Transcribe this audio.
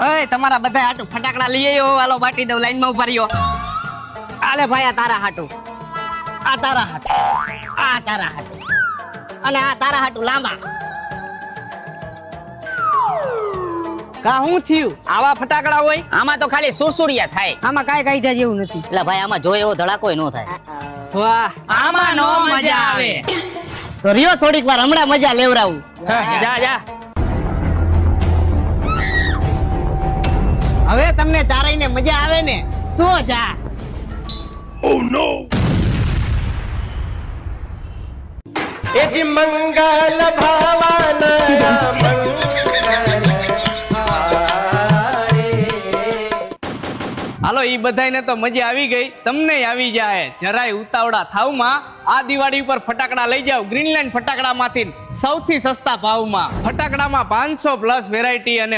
ઓય તમારા બધા હાટુ ફટાકડા લઈ આવ્યો હાલો બાટી દઉં લાઈનમાં ઉભા રહ્યો આલે ભાઈ આ તારા હાટુ આ તારા હાટુ આ તારા હાટુ અને આ તારા હાટુ લાંબા કા હું થયું આવા ફટાકડા હોય આમાં તો ખાલી સુરસુરિયા થાય. આમાં કાઈ કાઈ જેવું નથી એટલે ભાઈ આમાં જોઈ એવો ધડાકો ન થાય. વાહ આમાં નો મજા આવે. તો રહ્યો થોડીક વાર હમણાં મજા લેવરાવું જા જા. હવે તમને ચારાઈને મજા આવે ને તો જા એજી મંગલ ભાવાના હાલો ઈ બધાયને તો મજા આવી ગઈ, તમને આવી જાય. જરાય ઉતાવળા થાવમાં આ દિવાળી ઉપર ફટાકડા લઈ જાવ ગ્રીનલેન્ડ ફટાકડામાંથી સૌથી સસ્તા ભાવમાં. ફટાકડામાં 500 પ્લસ વેરાયટી અને